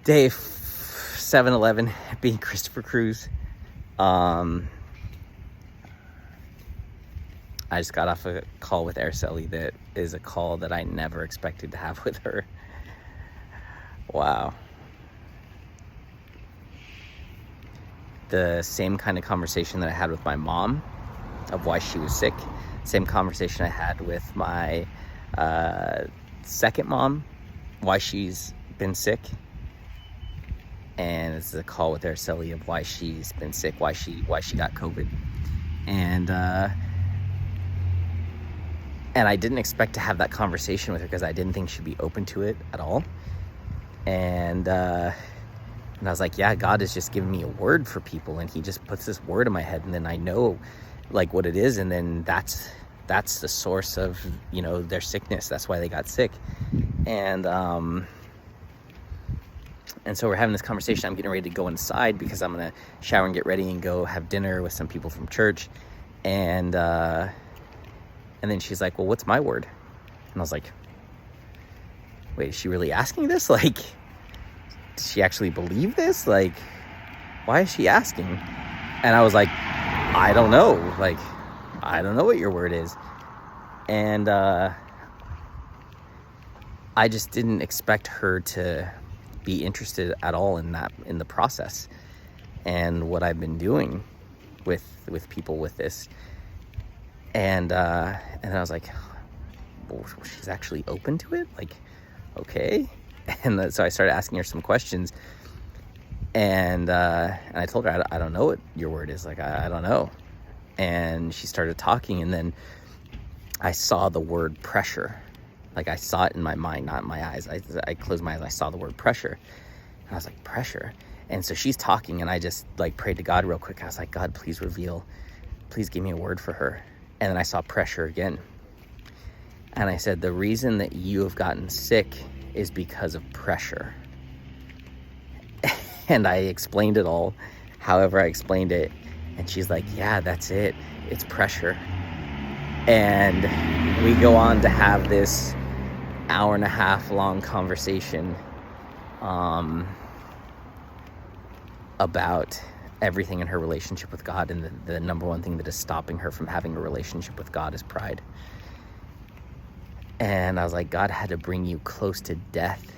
Day 7-Eleven, being Christopher Cruz. I just got off a call with Araceli that is a call that I never expected to have with her. Wow. The same kind of conversation that I had with my mom of why she was sick, same conversation I had with my second mom, why she's been sick. And it's a call with Araceli of why she's been sick, why she got COVID. And I didn't expect to have that conversation with her because I didn't think she'd be open to it at all. And I was like, yeah, God has just given me a word for people, and he just puts this word in my head, and then I know like what it is, and then that's the source of, you know, their sickness. That's why they got sick. And so we're having this conversation. I'm getting ready to go inside because I'm gonna shower and get ready and go have dinner with some people from church. And then she's like, well, what's my word? And I was like, wait, is she really asking this? Like, does she actually believe this? Like, why is she asking? And I was like, I don't know. Like, I don't know what your word is. And I just didn't expect her to be interested at all in the process and what I've been doing with people with this. And then I was like, well, she's actually open to it? Like, okay. And so I started asking her some questions, and I told her, I don't know what your word is. Like, I don't know. And she started talking, and then I saw the word pressure. Like, I saw it in my mind, not in my eyes. I closed my eyes, I saw the word pressure. And I was like, pressure? And so she's talking, and I just like prayed to God real quick. I was like, God, please reveal, please give me a word for her. And then I saw pressure again. And I said, the reason that you have gotten sick is because of pressure. And I explained it all, however I explained it. And she's like, yeah, that's it. It's pressure. And we go on to have this 1.5 hour long conversation about everything in her relationship with God. And the number one thing that is stopping her from having a relationship with God is pride. And I was like, God had to bring you close to death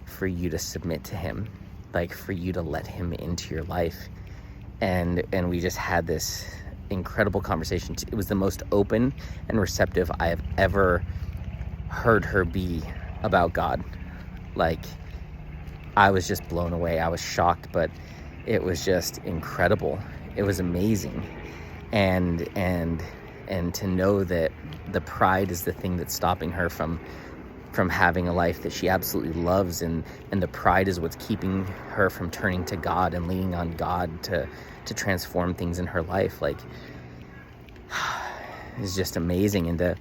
for you to submit to him, like for you to let him into your life. And we just had this incredible conversation. It was the most open and receptive I have ever heard her be about God. Like, I was just blown away. I was shocked, but it was just incredible. It was amazing. And to know that the pride is the thing that's stopping her from having a life that she absolutely loves, and the pride is what's keeping her from turning to God and leaning on God to transform things in her life. Like, it's just amazing. And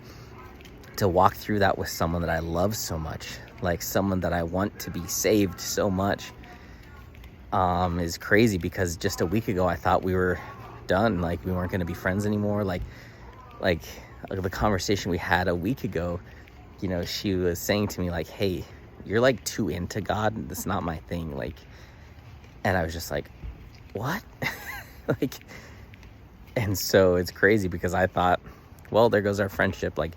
to walk through that with someone that I love so much, like someone that I want to be saved so much, is crazy. Because just a week ago I thought we were done, like we weren't going to be friends anymore. Like the conversation we had a week ago, you know, she was saying to me like, hey, you're like too into God. That's not my thing. Like, and I was just like, what? Like, and so it's crazy because I thought, well, there goes our friendship. Like,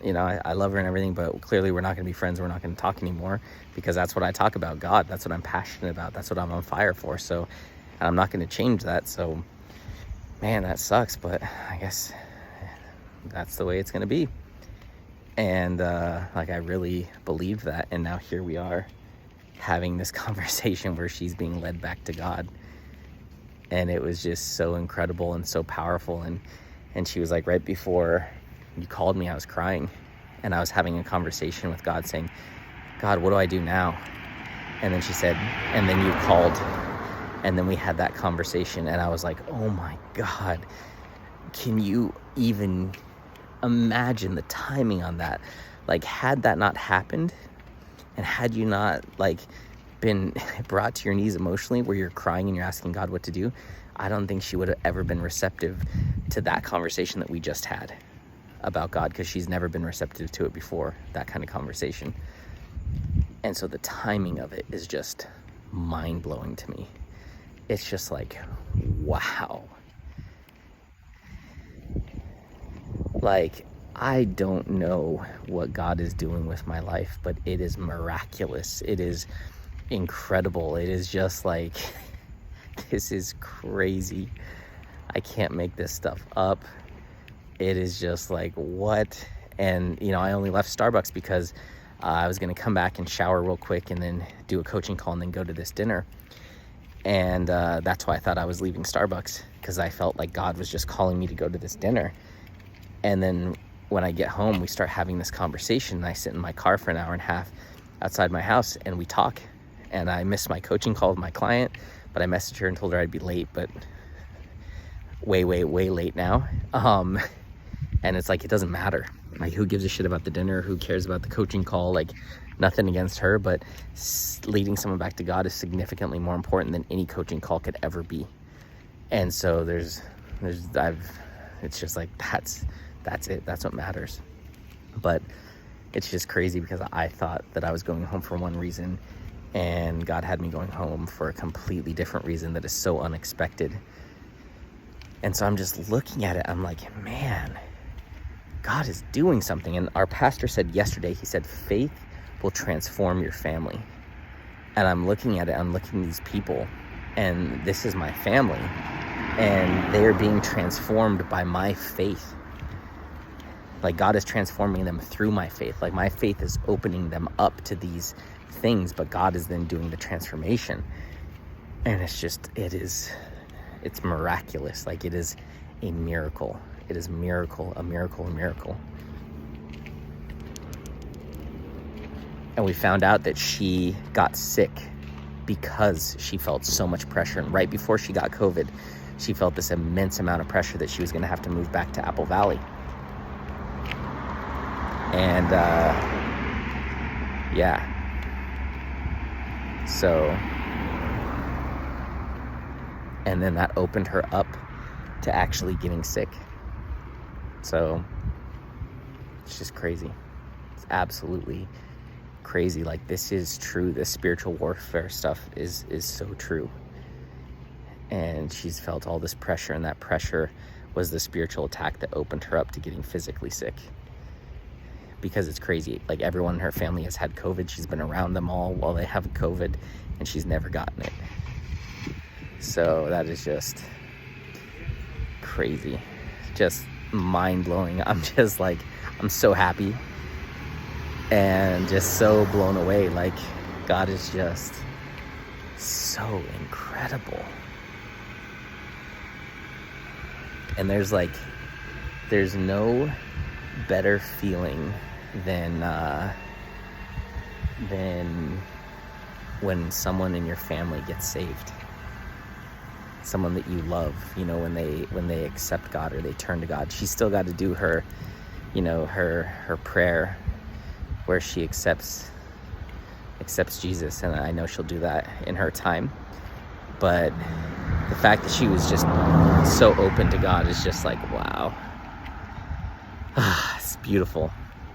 you know, I love her and everything, but clearly we're not going to be friends. We're not going to talk anymore, because that's what I talk about, God. That's what I'm passionate about. That's what I'm on fire for. So, and I'm not going to change that. So, man, that sucks, but I guess that's the way it's going to be. And like, I really believed that. And now here we are having this conversation where she's being led back to God. And it was just so incredible and so powerful. And she was like, right before you called me, I was crying, and I was having a conversation with God saying, God, what do I do now? And then she said, and then you called, and then we had that conversation. And I was like, oh my God, can you even imagine the timing on that? Like, had that not happened, and had you not like been brought to your knees emotionally where you're crying and you're asking God what to do, I don't think she would have ever been receptive to that conversation that we just had about God, because she's never been receptive to it before, that kind of conversation. And so the timing of it is just mind-blowing to me. It's just like, wow. Like, I don't know what God is doing with my life, but it is miraculous. It is incredible. It is just like, this is crazy. I can't make this stuff up. It is just like, what? And, you know, I only left Starbucks because I was going to come back and shower real quick and then do a coaching call and then go to this dinner. And that's why I thought I was leaving Starbucks, because I felt like God was just calling me to go to this dinner. And then when I get home, we start having this conversation, and I sit in my car for an hour and a half outside my house and we talk. And I missed my coaching call with my client, but I messaged her and told her I'd be late, but way late now. And it's like, it doesn't matter. Like, who gives a shit about the dinner? Who cares about the coaching call? Like, nothing against her, but leading someone back to God is significantly more important than any coaching call could ever be. And so it's just like, that's it. That's what matters. But it's just crazy, because I thought that I was going home for one reason, and God had me going home for a completely different reason that is so unexpected. And so I'm just looking at it. I'm like, man, God is doing something. And our pastor said yesterday, he said, faith will transform your family. And I'm looking at it, I'm looking at these people, and this is my family, and they're being transformed by my faith. Like, God is transforming them through my faith. Like, my faith is opening them up to these things, but God is then doing the transformation. And it's miraculous. Like, it is a miracle. It is a miracle. And we found out that she got sick because she felt so much pressure. And right before she got COVID, she felt this immense amount of pressure that she was going to have to move back to Apple Valley. And yeah. So, and then that opened her up to actually getting sick. So it's just crazy. It's absolutely crazy. Like, this is true. This spiritual warfare stuff is so true. And she's felt all this pressure, and that pressure was the spiritual attack that opened her up to getting physically sick. Because it's crazy. Like, everyone in her family has had COVID. She's been around them all while they have COVID, and she's never gotten it. So that is just crazy. Just mind-blowing. I'm just like, I'm so happy and just so blown away. Like, God is just so incredible. And there's no better feeling than when someone in your family gets saved. Someone that you love, you know, when they accept God or they turn to God. She's still got to do her, you know, her prayer where she accepts Jesus, and I know she'll do that in her time. But the fact that she was just so open to God is just like, wow. It's beautiful.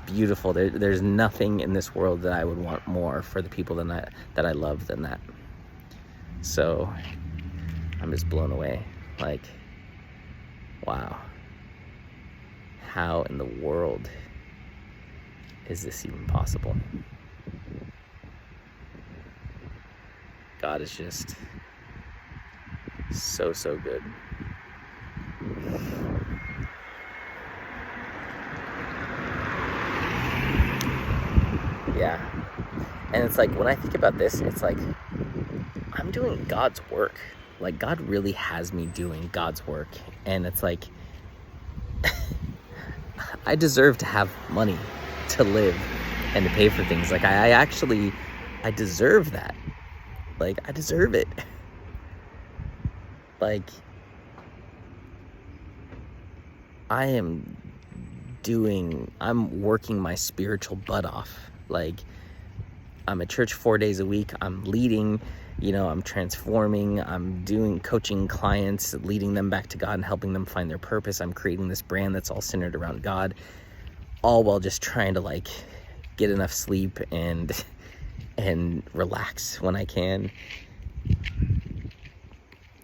There's nothing in this world that I would want more for the people that I love than that. So I'm just blown away. Like, wow. How in the world is this even possible? God is just so good. Yeah. And it's like, when I think about this, it's like, I'm doing God's work. Like, God really has me doing God's work. And it's like, I deserve to have money to live and to pay for things. Like, I deserve that. Like, I deserve it. Like, I'm working my spiritual butt off. Like, I'm at church 4 days a week. I'm leading, you know, I'm transforming. I'm doing coaching clients, leading them back to God and helping them find their purpose. I'm creating this brand that's all centered around God, all while just trying to, like, get enough sleep and relax when I can.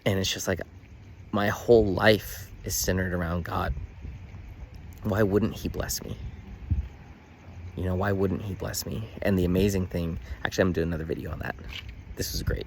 And it's just like, my whole life is centered around God. Why wouldn't he bless me? You know, why wouldn't he bless me? And the amazing thing, actually, I'm doing another video on that. This was great.